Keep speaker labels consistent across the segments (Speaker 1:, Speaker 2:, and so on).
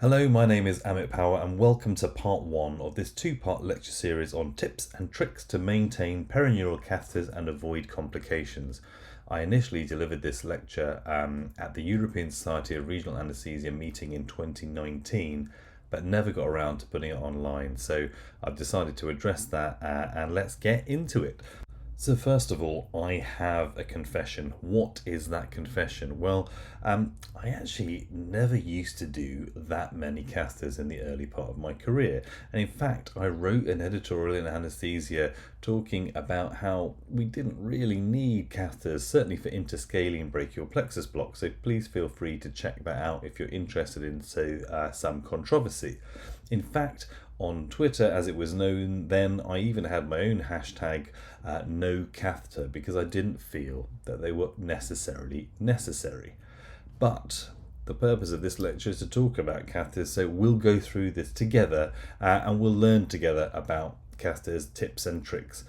Speaker 1: Hello, my name is Amit Pawa and welcome to part one of this two-part lecture series on tips and tricks to maintain perineural catheters and avoid complications. I initially delivered this lecture at the European Society of Regional Anaesthesia meeting in 2019, but never got around to putting it online. So I've decided to address that and let's get into it. So first of all, I have a confession. What is that confession? Well, I actually never used to do that many catheters in the early part of my career. And in fact, I wrote an editorial in Anaesthesia talking about how we didn't really need catheters, certainly for interscalene brachial plexus block. So please feel free to check that out if you're interested in some controversy. In fact, on Twitter, as it was known then, I even had my own hashtag no catheter because I didn't feel that they were necessarily necessary. But the purpose of this lecture is to talk about catheters, so we'll go through this together and we'll learn together about catheters, tips and tricks.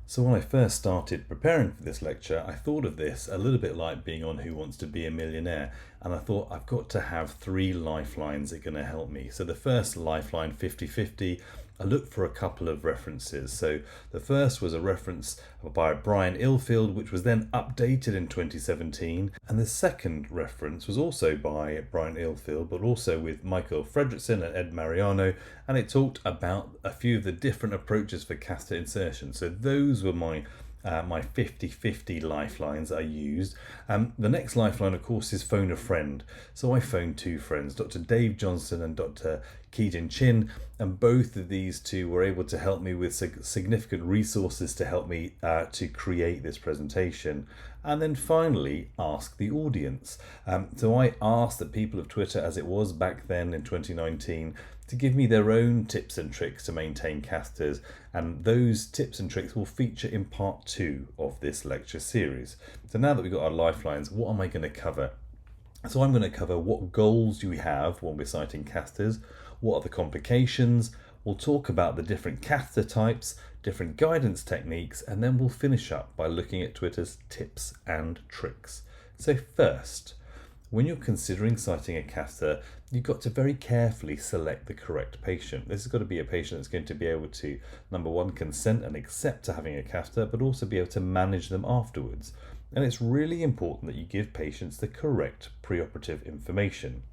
Speaker 1: So when I first started preparing for this lecture, I thought of this a little bit like being on Who Wants to Be a Millionaire, and I thought I've got to have three lifelines that are going to help me. So the first lifeline, 50-50, I looked for a couple of references. So the first was a reference by Brian Ilfield, which was then updated in 2017. And the second reference was also by Brian Ilfield, but also with Michael Fredrickson and Ed Mariano. And it talked about a few of the different approaches for catheter insertion. So those were my 50-50 lifelines I used. The next lifeline, of course, is phone a friend. So I phoned two friends, Dr. Dave Johnson and Dr. Keegan Chin, and both of these two were able to help me with significant resources to help me to create this presentation. And then finally, ask the audience. So I asked the people of Twitter, as it was back then in 2019, to give me their own tips and tricks to maintain catheters, and those tips and tricks will feature in part 2 of this lecture series. So now that we've got our lifelines, what am I going to cover? So I'm going to cover what goals do we have when we're citing catheters, what are the complications, we'll talk about the different catheter types, different guidance techniques, and then we'll finish up by looking at Twitter's tips and tricks. So first, when you're considering citing a catheter, you've got to very carefully select the correct patient. This has got to be a patient that's going to be able to, number one, consent and accept to having a catheter, but also be able to manage them afterwards. And it's really important that you give patients the correct preoperative information.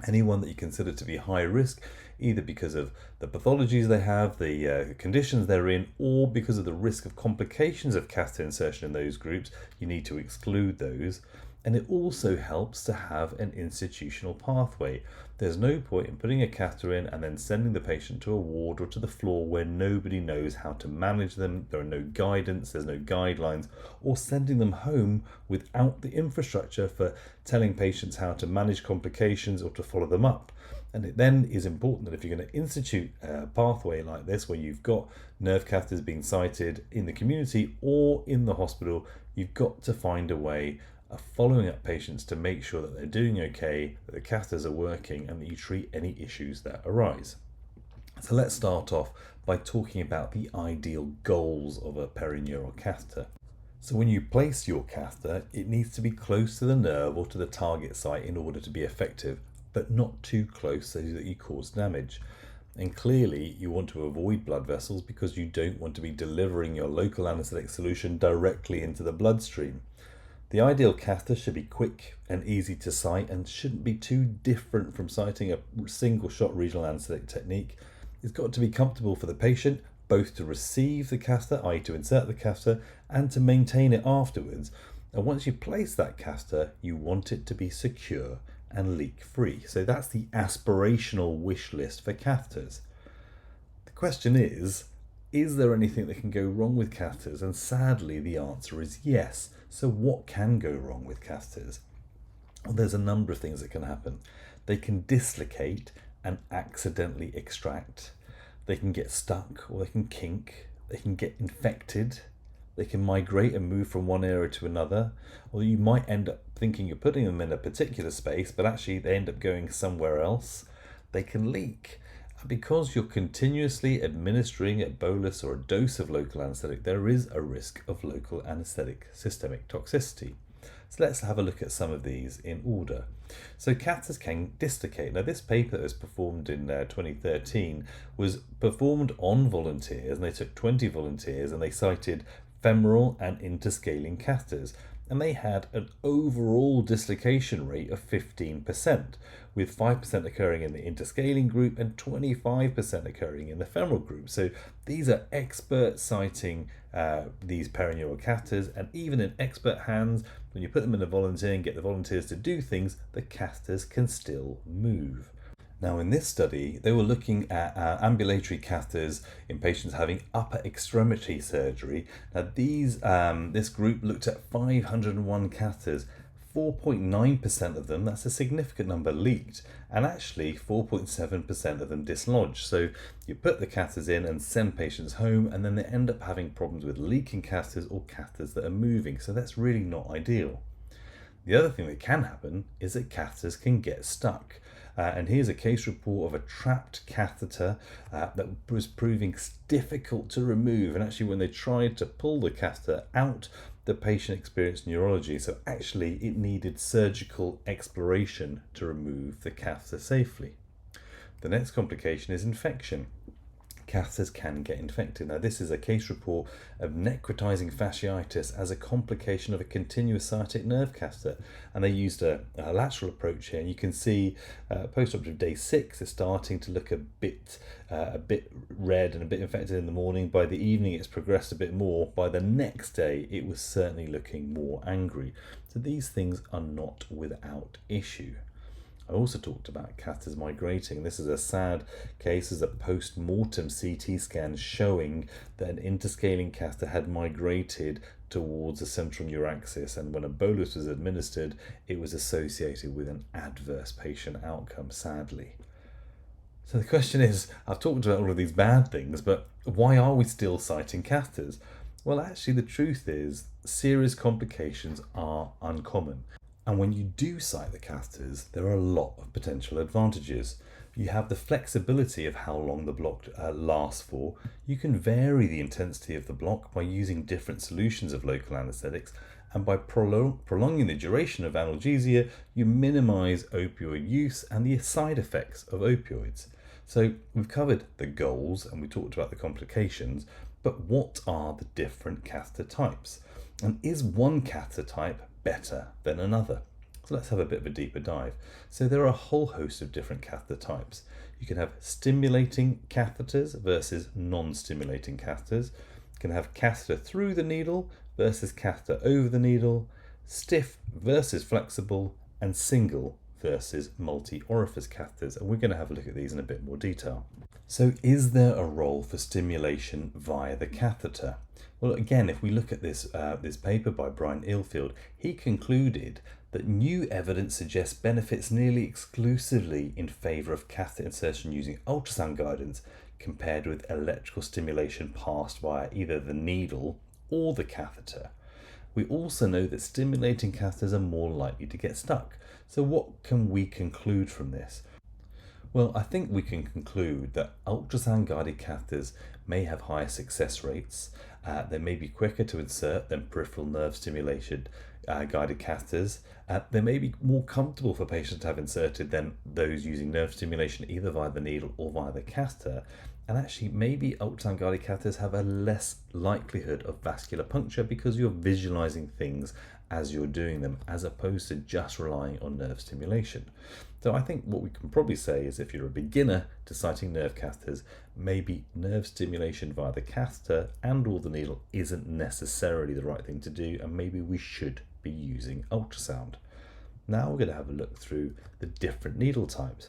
Speaker 1: Anyone that you consider to be high risk, either because of the pathologies they have, the conditions they're in, or because of the risk of complications of catheter insertion in those groups, you need to exclude those. And it also helps to have an institutional pathway. There's no point in putting a catheter in and then sending the patient to a ward or to the floor where nobody knows how to manage them. There are no guidance, there's no guidelines, or sending them home without the infrastructure for telling patients how to manage complications or to follow them up. And it then is important that if you're going to institute a pathway like this, where you've got nerve catheters being cited in the community or in the hospital, you've got to find a way of following up patients to make sure that they're doing okay, that the catheters are working, and that you treat any issues that arise. So let's start off by talking about the ideal goals of a perineural catheter. So when you place your catheter, it needs to be close to the nerve or to the target site in order to be effective, but not too close so that you cause damage. And clearly you want to avoid blood vessels because you don't want to be delivering your local anesthetic solution directly into the bloodstream. The ideal catheter should be quick and easy to cite and shouldn't be too different from citing a single shot regional anesthetic technique. It's got to be comfortable for the patient, both to receive the catheter, i.e. to insert the catheter, and to maintain it afterwards. And once you place that catheter, you want it to be secure and leak-free. So that's the aspirational wish list for catheters. The question is there anything that can go wrong with catheters? And sadly, the answer is yes. So what can go wrong with catheters? Well, there's a number of things that can happen. They can dislocate and accidentally extract. They can get stuck or they can kink. They can get infected. They can migrate and move from one area to another. Or you might end up thinking you're putting them in a particular space, but actually they end up going somewhere else. They can leak. Because you're continuously administering a bolus or a dose of local anesthetic, there is a risk of local anesthetic systemic toxicity. So let's have a look at some of these in order. So catheters can dislocate. Now this paper that was performed in 2013 was performed on volunteers, and they took 20 volunteers and they cited femoral and interscaling catheters, and they had an overall dislocation rate of 15%, with 5% occurring in the interscaling group and 25% occurring in the femoral group. So these are experts citing these perineural catheters, and even in expert hands, when you put them in a volunteer and get the volunteers to do things, the catheters can still move. Now in this study, they were looking at ambulatory catheters in patients having upper extremity surgery. Now this group looked at 501 catheters. 4.9% of them, that's a significant number, leaked, and actually 4.7% of them dislodged. So you put the catheters in and send patients home, and then they end up having problems with leaking catheters or catheters that are moving. So that's really not ideal. The other thing that can happen is that catheters can get stuck. And here's a case report of a trapped catheter that was proving difficult to remove. And actually, when they tried to pull the catheter out, the patient experienced neurology. So actually, it needed surgical exploration to remove the catheter safely. The next complication is infection. Catheters can get infected. Now this is a case report of necrotizing fasciitis as a complication of a continuous sciatic nerve catheter, and they used a lateral approach here, and you can see post-operative day 6 is starting to look a bit red and a bit infected in the morning. By the evening it's progressed a bit more. By the next day it was certainly looking more angry. So these things are not without issue. I also talked about catheters migrating. This is a sad case, as a post-mortem CT scan showing that an interscaling catheter had migrated towards the central neuraxis, and when a bolus was administered, it was associated with an adverse patient outcome, sadly. So the question is, I've talked about all of these bad things, but why are we still citing catheters? Well, actually, the truth is, serious complications are uncommon. And when you do cite the catheters, there are a lot of potential advantages. You have the flexibility of how long the block lasts for. You can vary the intensity of the block by using different solutions of local anesthetics, and by prolonging the duration of analgesia, you minimize opioid use and the side effects of opioids. So we've covered the goals and we talked about the complications, but what are the different catheter types? And is one catheter type better than another? So let's have a bit of a deeper dive. So there are a whole host of different catheter types. You can have stimulating catheters versus non-stimulating catheters. You can have catheter through the needle versus catheter over the needle, stiff versus flexible, and single versus multi-orifice catheters. And we're going to have a look at these in a bit more detail. So is there a role for stimulation via the catheter? Well, again, if we look at this paper by Brian Ilfield, he concluded that new evidence suggests benefits nearly exclusively in favour of catheter insertion using ultrasound guidance compared with electrical stimulation passed via either the needle or the catheter. We also know that stimulating catheters are more likely to get stuck. So what can we conclude from this? Well, I think we can conclude that ultrasound-guided catheters may have higher success rates. They may be quicker to insert than peripheral nerve stimulation guided catheters. They may be more comfortable for patients to have inserted than those using nerve stimulation either via the needle or via the catheter. And actually, maybe ultrasound-guided catheters have a less likelihood of vascular puncture because you're visualizing things as you're doing them, as opposed to just relying on nerve stimulation. So I think what we can probably say is, if you're a beginner to citing nerve catheters, maybe nerve stimulation via the catheter and or the needle isn't necessarily the right thing to do, and maybe we should be using ultrasound. Now we're going to have a look through the different needle types.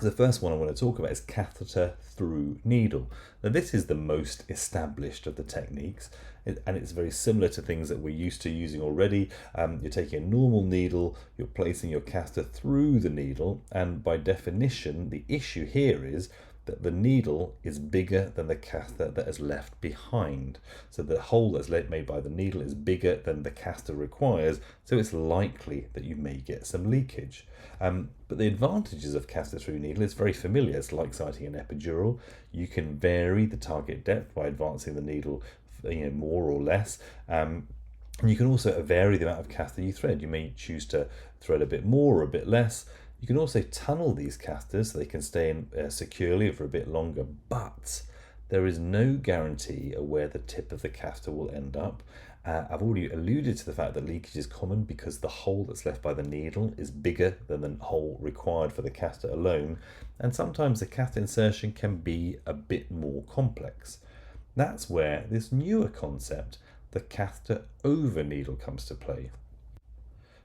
Speaker 1: The first one I want to talk about is catheter-through-needle. Now this is the most established of the techniques, and it's very similar to things that we're used to using already. You're taking a normal needle, you're placing your catheter through the needle, and by definition the issue here is that the needle is bigger than the catheter that is left behind. So the hole that's made by the needle is bigger than the catheter requires, so it's likely that you may get some leakage. But the advantages of catheter-through-needle is very familiar. It's like citing an epidural. You can vary the target depth by advancing the needle more or less. And you can also vary the amount of catheter you thread. You may choose to thread a bit more or a bit less. You can also tunnel these catheters so they can stay in securely for a bit longer, but there is no guarantee of where the tip of the catheter will end up. I've already alluded to the fact that leakage is common because the hole that's left by the needle is bigger than the hole required for the catheter alone, and sometimes the catheter insertion can be a bit more complex. That's where this newer concept, the catheter-over-needle, comes to play.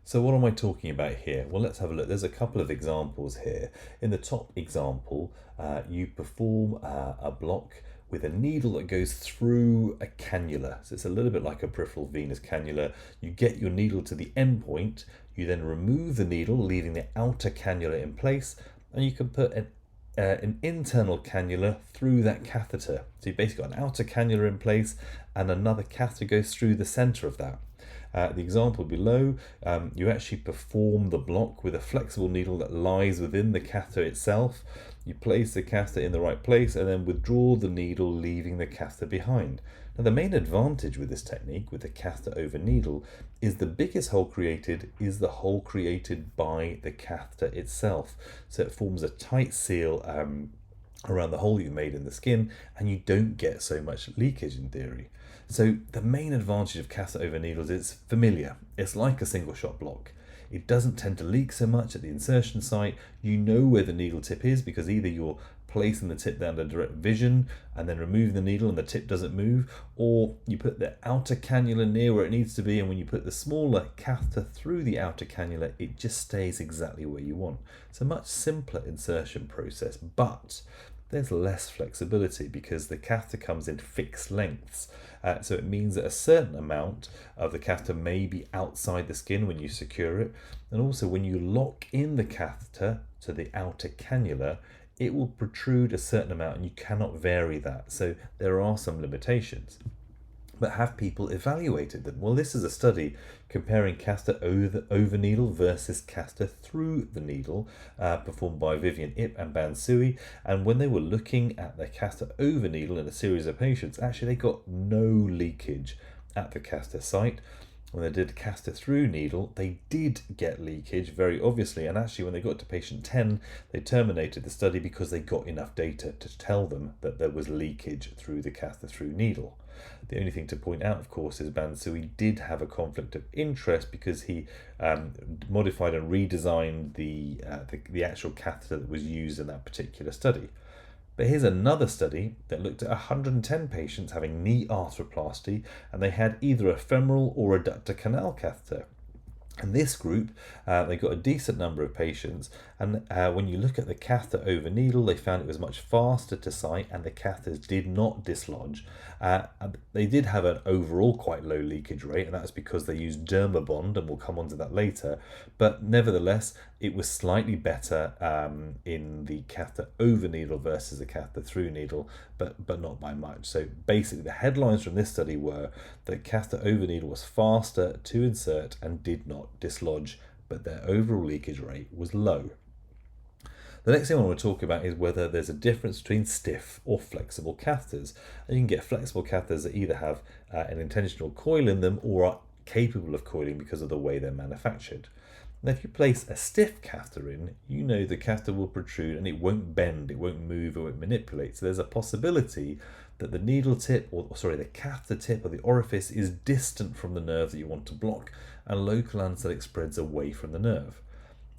Speaker 1: So what am I talking about here? Well, let's have a look. There's a couple of examples here. In the top example, you perform a block with a needle that goes through a cannula. So it's a little bit like a peripheral venous cannula. You get your needle to the end point, you then remove the needle, leaving the outer cannula in place, and you can put an internal cannula through that catheter. So you've basically got an outer cannula in place and another catheter goes through the center of that. The example below, you actually perform the block with a flexible needle that lies within the catheter itself. You place the catheter in the right place and then withdraw the needle, leaving the catheter behind. Now, the main advantage with this technique, with the catheter over needle, is the biggest hole created is the hole created by the catheter itself. So it forms a tight seal around the hole you made in the skin, and you don't get so much leakage in theory. So the main advantage of catheter over needles is it's familiar. It's like a single shot block. It doesn't tend to leak so much at the insertion site. You know where the needle tip is because either you're placing the tip down to direct vision and then removing the needle and the tip doesn't move, or you put the outer cannula near where it needs to be, and when you put the smaller catheter through the outer cannula, it just stays exactly where you want. It's a much simpler insertion process, but there's less flexibility because the catheter comes in fixed lengths. So it means that a certain amount of the catheter may be outside the skin when you secure it. And also when you lock in the catheter to the outer cannula, it will protrude a certain amount and you cannot vary that. So there are some limitations. But have people evaluated them? Well, this is a study comparing catheter-over-needle versus catheter-through-the-needle performed by Vivian Ip and Ban Sui. And when they were looking at the catheter-over-needle in a series of patients, actually they got no leakage at the catheter site. When they did catheter-through-needle, they did get leakage, very obviously, and actually when they got to patient 10, they terminated the study because they got enough data to tell them that there was leakage through the catheter-through-needle. The only thing to point out, of course, is Bansui did have a conflict of interest because he modified and redesigned the actual catheter that was used in that particular study. But here's another study that looked at 110 patients having knee arthroplasty, and they had either a femoral or adductor canal catheter. In this group, they got a decent number of patients, and when you look at the catheter over needle, they found it was much faster to site, and the catheters did not dislodge. They did have an overall quite low leakage rate, and that's because they used Dermabond, and we'll come on to that later. But nevertheless, it was slightly better in the catheter over needle versus the catheter through needle, but not by much. So basically, the headlines from this study were that catheter over needle was faster to insert and did not dislodge, but their overall leakage rate was low. The next thing I want to talk about is whether there's a difference between stiff or flexible catheters. And you can get flexible catheters that either have an intentional coil in them or are capable of coiling because of the way they're manufactured. Now, if you place a stiff catheter in, you know the catheter will protrude and it won't bend, it won't move, it won't manipulate. So there's a possibility that the needle tip, the catheter tip or the orifice is distant from the nerve that you want to block, and local anesthetic spreads away from the nerve.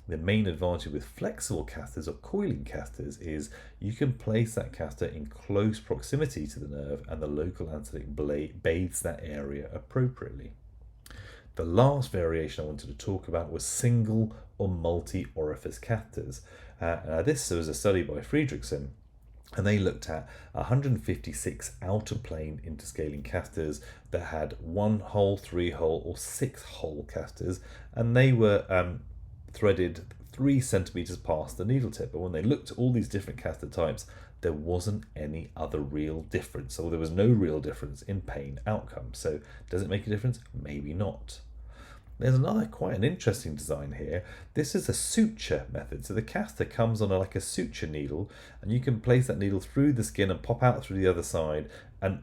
Speaker 1: The main advantage with flexible catheters or coiling catheters is you can place that catheter in close proximity to the nerve and the local anesthetic bathes that area appropriately. The last variation I wanted to talk about was single or multi-orifice catheters. This was a study by Friedrichsen, and they looked at 156 outer plane interscaling catheters that had 1 hole, 3 hole, or 6 hole catheters, and they were threaded 3 centimeters past the needle tip. But when they looked at all these different catheter types, there wasn't any other real difference. So there was no real difference in pain outcome. So does it make a difference? Maybe not. There's another quite an interesting design here. This is a suture method. So the catheter comes on like a suture needle, and you can place that needle through the skin and pop out through the other side and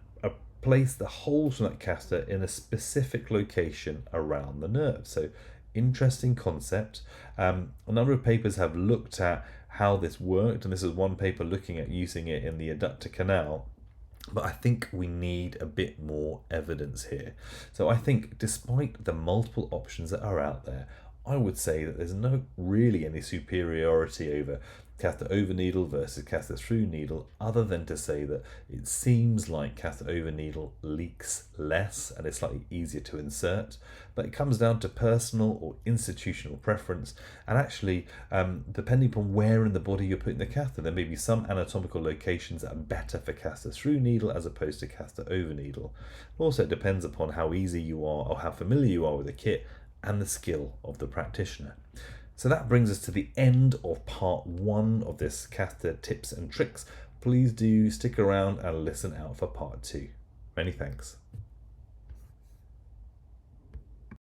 Speaker 1: place the holes from that catheter in a specific location around the nerve. So interesting concept. A number of papers have looked at how this worked, and this is one paper looking at using it in the adductor canal. But I think we need a bit more evidence here. So I think despite the multiple options that are out there, I would say that there's no really any superiority over catheter-over-needle versus catheter-through-needle, other than to say that it seems like catheter-over-needle leaks less and it's slightly easier to insert, but it comes down to personal or institutional preference, and actually depending upon where in the body you're putting the catheter, there may be some anatomical locations that are better for catheter-through-needle as opposed to catheter-over-needle. Also, it depends upon how easy you are or how familiar you are with the kit and the skill of the practitioner. So that brings us to the end of part 1 of this catheter tips and tricks. Please do stick around and listen out for part 2. Many thanks.